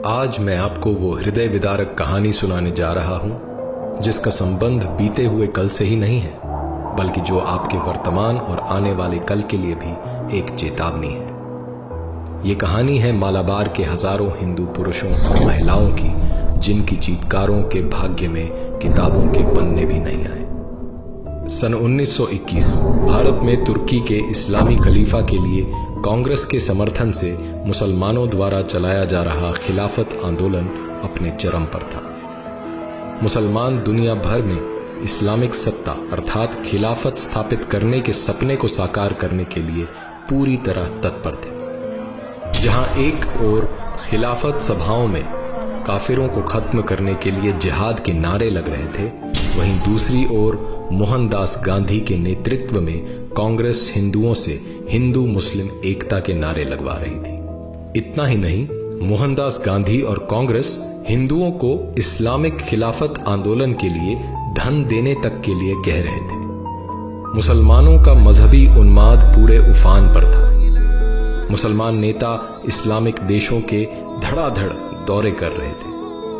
आज मैं आपको वो हृदय विदारक कहानी सुनाने जा रहा हूं जिसका संबंध बीते हुए कल से ही नहीं है, बल्कि जो आपके वर्तमान और आने वाले कल के लिए भी एक चेतावनी है। ये कहानी है मालाबार के हजारों हिंदू पुरुषों और महिलाओं की, जिनकी चीतकारों के भाग्य में किताबों के पन्ने भी नहीं आए। सन 1921 भारत में तुर्की के इस्लामी खलीफा के लिए कांग्रेस के समर्थन से मुसलमानों द्वारा चलाया जा रहा खिलाफत आंदोलन अपने चरम पर था। मुसलमान दुनिया भर में इस्लामिक सत्ता अर्थात खिलाफत स्थापित करने के सपने को साकार करने के लिए पूरी तरह तत्पर थे। जहां एक ओर खिलाफत सभाओं में काफिरों को खत्म करने के लिए जिहाद के नारे लग रहे थे, वहीं दूसरी ओर मोहनदास गांधी के नेतृत्व में कांग्रेस हिंदुओं से हिंदू मुस्लिम एकता के नारे लगवा रही थी। इतना ही नहीं, मोहनदास गांधी और कांग्रेस हिंदुओं को इस्लामिक खिलाफत आंदोलन के लिए धन देने तक के लिए कह रहे थे। मुसलमानों का मजहबी उन्माद पूरे उफान पर था। मुसलमान नेता इस्लामिक देशों के धड़ाधड़ दौरे कर रहे थे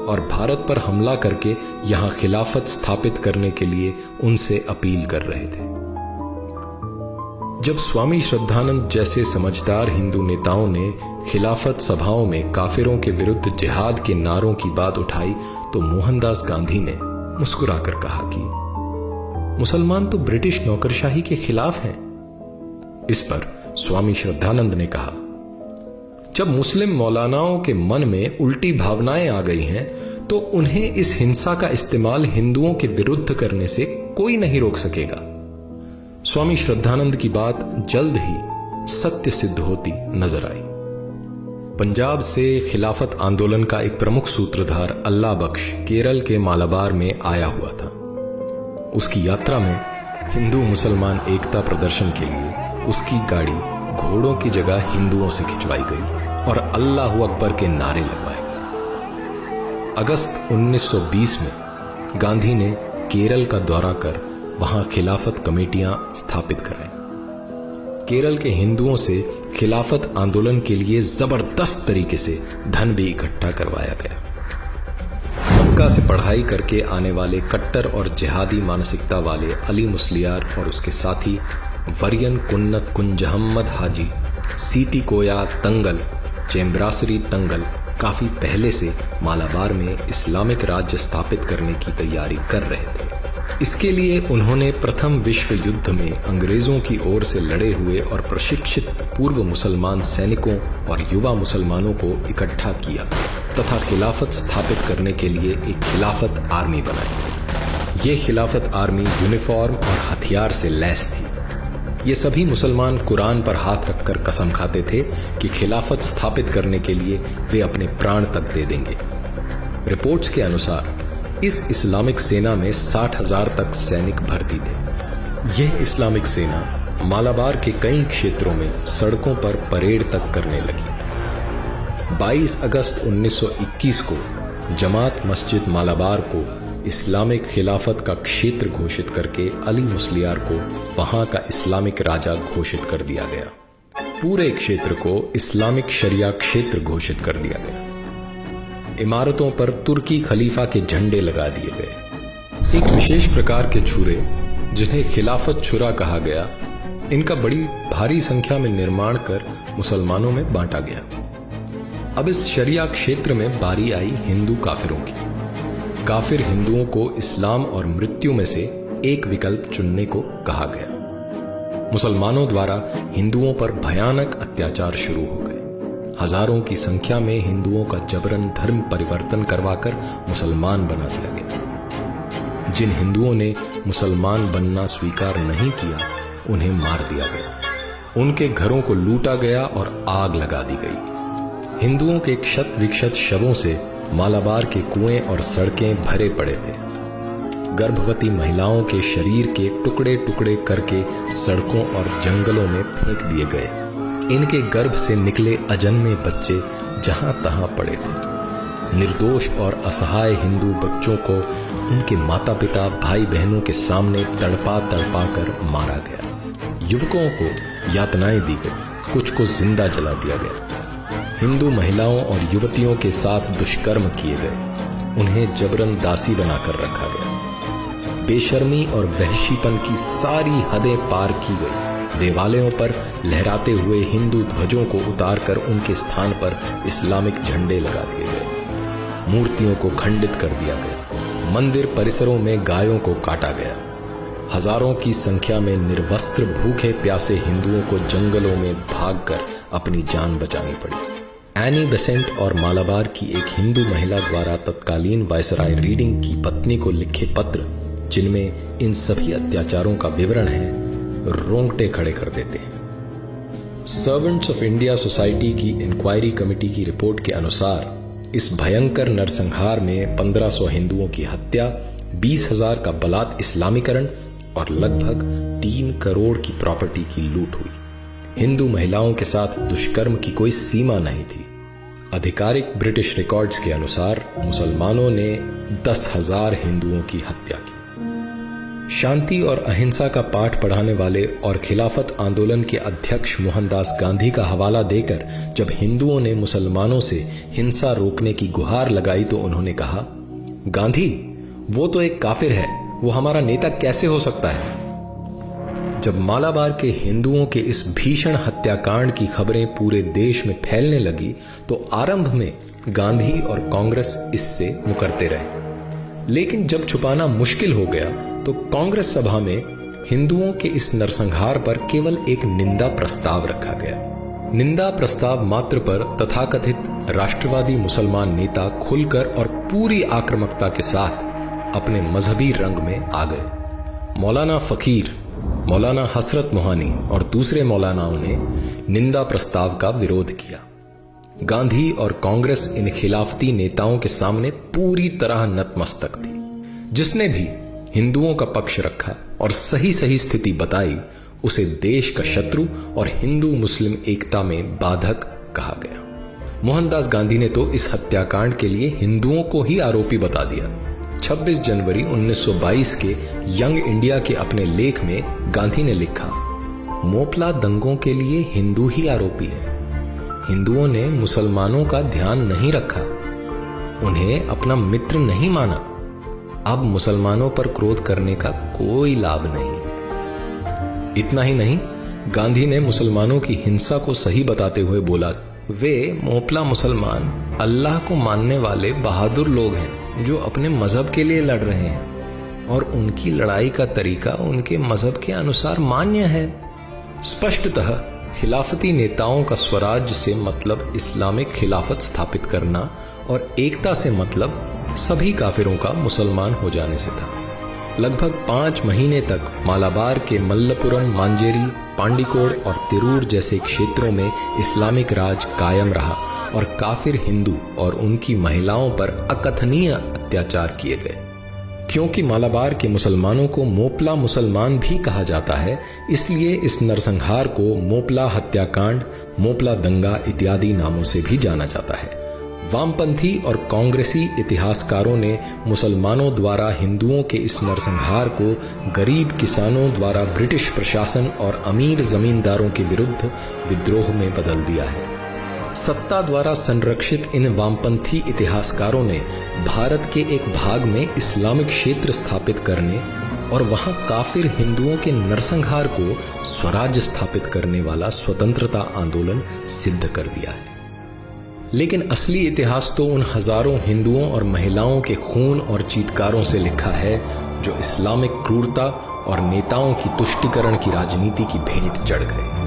और भारत पर हमला करके यहां खिलाफत स्थापित करने के लिए उनसे अपील कर रहे थे। जब स्वामी श्रद्धानंद जैसे समझदार हिंदू नेताओं ने खिलाफत सभाओं में काफिरों के विरुद्ध जिहाद के नारों की बात उठाई तो मोहनदास गांधी ने मुस्कुराकर कहा कि मुसलमान तो ब्रिटिश नौकरशाही के खिलाफ हैं। इस पर स्वामी श्रद्धानंद ने कहा, जब मुस्लिम मौलानाओं के मन में उल्टी भावनाएं आ गई हैं तो उन्हें इस हिंसा का इस्तेमाल हिंदुओं के विरुद्ध करने से कोई नहीं रोक सकेगा। स्वामी श्रद्धानंद की बात जल्द ही सत्य सिद्ध होती नजर आई। पंजाब से खिलाफत आंदोलन का एक प्रमुख सूत्रधार अल्लाह बख्श केरल के मालाबार में आया हुआ था। उसकी यात्रा में हिंदू मुसलमान एकता प्रदर्शन के लिए उसकी गाड़ी घोड़ों की जगह हिंदुओं से खिंचवाई गई और अल्लाह अकबर के नारे लगवाए गए। अगस्त 1920 में गांधी ने केरल का दौरा कर वहां खिलाफत कमेटियां स्थापित कराई। केरल के हिंदुओं से खिलाफत आंदोलन के लिए जबरदस्त तरीके से धन भी इकट्ठा करवाया गया। मक्का से पढ़ाई करके आने वाले कट्टर और जिहादी मानसिकता वाले अली मुस्लियार और उसके साथी वरियन कुन्नत कुंजहम्मद हाजी, सीती कोया तंगल, चेम्ब्रासरी तंगल काफी पहले से मालाबार में इस्लामिक राज्य स्थापित करने की तैयारी कर रहे थे। इसके लिए उन्होंने प्रथम विश्व युद्ध में अंग्रेजों की ओर से लड़े हुए और प्रशिक्षित पूर्व मुसलमान सैनिकों और युवा मुसलमानों को इकट्ठा किया तथा खिलाफत स्थापित करने के लिए एक खिलाफत आर्मी बनाई। ये खिलाफत आर्मी यूनिफॉर्म और हथियार से लैस थी। ये सभी मुसलमान कुरान पर हाथ रखकर कसम खाते थे कि खिलाफत स्थापित करने के लिए वे अपने प्राण तक दे देंगे। रिपोर्ट्स के अनुसार इस इस्लामिक सेना में 60,000 तक सैनिक भर्ती थे। यह इस्लामिक सेना मालाबार के कई क्षेत्रों में सड़कों पर परेड तक करने लगी। 22 अगस्त 1921 को जमात मस्जिद मालाबार को इस्लामिक खिलाफत का क्षेत्र घोषित करके अली मुस्लियार को वहां का इस्लामिक राजा घोषित कर दिया गया। पूरे क्षेत्र को इस्लामिक शरिया क्षेत्र घोषित कर दिया गया। इमारतों पर तुर्की खलीफा के झंडे लगा दिए गए। एक विशेष प्रकार के छुरे, जिन्हें खिलाफत छुरा कहा गया, इनका बड़ी भारी संख्या में निर्माण कर मुसलमानों में बांटा गया। अब इस शरिया क्षेत्र में बारी आई हिंदू काफिरों की। काफिर हिंदुओं को इस्लाम और मृत्यु में से एक विकल्प चुनने को कहा गया। मुसलमानों द्वारा हिंदुओं पर भयानक अत्याचार शुरू हो गए। हजारों की संख्या में हिंदुओं का जबरन धर्म परिवर्तन करवाकर मुसलमान बना दिया गया। जिन हिंदुओं ने मुसलमान बनना स्वीकार नहीं किया, उन्हें मार दिया गया। उनके घरों को लूटा गया और आग लगा दी गई। हिंदुओं के क्षत विक्षत शवों से मालाबार के कुएं और सड़कें भरे पड़े थे। गर्भवती महिलाओं के शरीर के टुकड़े टुकड़े करके सड़कों और जंगलों में फेंक दिए गए। इनके गर्भ से निकले अजन्मे बच्चे जहां तहां पड़े थे। निर्दोष और असहाय हिंदू बच्चों को उनके माता पिता भाई बहनों के सामने तड़पा तड़पा कर मारा गया। युवकों को यातनाएं दी गई, कुछ को जिंदा जला दिया गया। हिंदू महिलाओं और युवतियों के साथ दुष्कर्म किए गए, उन्हें जबरन दासी बनाकर रखा गया। बेशर्मी और वहशीपन की सारी हदें पार की गई। देवालयों पर लहराते हुए हिंदू ध्वजों को उतारकर उनके स्थान पर इस्लामिक झंडे लगा दिए गए। मूर्तियों को खंडित कर दिया गया। मंदिर परिसरों में गायों को काटा गया। हजारों की संख्या में निर्वस्त्र भूखे प्यासे हिंदुओं को जंगलों में भागकर अपनी जान बचानी पड़ी। एनी बेसेंट और मालाबार की एक हिंदू महिला द्वारा तत्कालीन वायसराय रीडिंग की पत्नी को लिखे पत्र, जिनमें इन सभी अत्याचारों का विवरण है, रोंगटे खड़े कर देते हैं। सर्वेंट्स ऑफ इंडिया सोसाइटी की इंक्वायरी कमेटी की रिपोर्ट के अनुसार इस भयंकर नरसंहार में 1500 हिंदुओं की हत्या, 20,000 का बलात् इस्लामीकरण और लगभग 3 करोड़ की प्रॉपर्टी की लूट हुई। हिंदू महिलाओं के साथ दुष्कर्म की कोई सीमा नहीं थी। आधिकारिक ब्रिटिश रिकॉर्ड्स के अनुसार मुसलमानों ने 10,000 हिंदुओं की हत्या की। शांति और अहिंसा का पाठ पढ़ाने वाले और खिलाफत आंदोलन के अध्यक्ष मोहनदास गांधी का हवाला देकर जब हिंदुओं ने मुसलमानों से हिंसा रोकने की गुहार लगाई तो उन्होंने कहा, गांधी, वो तो एक काफिर है, वो हमारा नेता कैसे हो सकता है? जब मालाबार के हिंदुओं के इस भीषण हत्याकांड की खबरें पूरे देश में फैलने लगी तो आरंभ में गांधी और कांग्रेस इससे मुकरते रहे। लेकिन जब छुपाना मुश्किल हो गया तो कांग्रेस सभा में हिंदुओं के इस नरसंहार पर केवल एक निंदा प्रस्ताव रखा गया। निंदा प्रस्ताव मात्र पर तथाकथित राष्ट्रवादी मुसलमान नेता खुलकर और पूरी आक्रामकता के साथ अपने मजहबी रंग में आ गए। मौलाना फकीर, मौलाना हसरत मोहानी और दूसरे मौलानाओं ने निंदा प्रस्ताव का विरोध किया। गांधी और कांग्रेस इन खिलाफती नेताओं के सामने पूरी तरह नतमस्तक थी। जिसने भी हिंदुओं का पक्ष रखा और सही सही स्थिति बताई, उसे देश का शत्रु और हिंदू मुस्लिम एकता में बाधक कहा गया। मोहनदास गांधी ने तो इस हत्याकांड के लिए हिंदुओं को ही आरोपी बता दिया। 26 जनवरी 1922 के यंग इंडिया के अपने लेख में गांधी ने लिखा, मोपला दंगों के लिए हिंदू ही आरोपी है। हिंदुओं ने मुसलमानों का ध्यान नहीं रखा, उन्हें अपना मित्र नहीं माना। अब मुसलमानों पर क्रोध करने का कोई लाभ नहीं। इतना ही नहीं, गांधी ने मुसलमानों की हिंसा को सही बताते हुए बोला, वे मोपला मुसलमान अल्लाह को मानने वाले बहादुर लोग हैं जो अपने मजहब के लिए लड़ रहे हैं और उनकी लड़ाई का तरीका उनके मजहब के अनुसार मान्य है। स्पष्टतः खिलाफती नेताओं का स्वराज्य से मतलब इस्लामिक खिलाफत स्थापित करना और एकता से मतलब सभी काफिरों का मुसलमान हो जाने से था। लगभग 5 महीने तक मालाबार के मल्लपुरम, मांजेरी, पांडिकोड और तिरूर जैसे क्षेत्रों में इस्लामिक राज कायम रहा और काफिर हिंदू और उनकी महिलाओं पर अकथनीय अत्याचार किए गए। क्योंकि मालाबार के मुसलमानों को मोपला मुसलमान भी कहा जाता है, इसलिए इस नरसंहार को मोपला हत्याकांड, मोपला दंगा इत्यादि नामों से भी जाना जाता है। वामपंथी और कांग्रेसी इतिहासकारों ने मुसलमानों द्वारा हिंदुओं के इस नरसंहार को गरीब किसानों द्वारा ब्रिटिश प्रशासन और अमीर जमींदारों के विरुद्ध विद्रोह में बदल दिया है। सत्ता द्वारा संरक्षित इन वामपंथी इतिहासकारों ने भारत के एक भाग में इस्लामिक क्षेत्र स्थापित करने और वहां काफिर हिंदुओं के नरसंहार को स्वराज्य स्थापित करने वाला स्वतंत्रता आंदोलन सिद्ध कर दिया है। लेकिन असली इतिहास तो उन हजारों हिंदुओं और महिलाओं के खून और चीत्कारों से लिखा है जो इस्लामिक क्रूरता और नेताओं की तुष्टीकरण की राजनीति की भेंट चढ़ गए।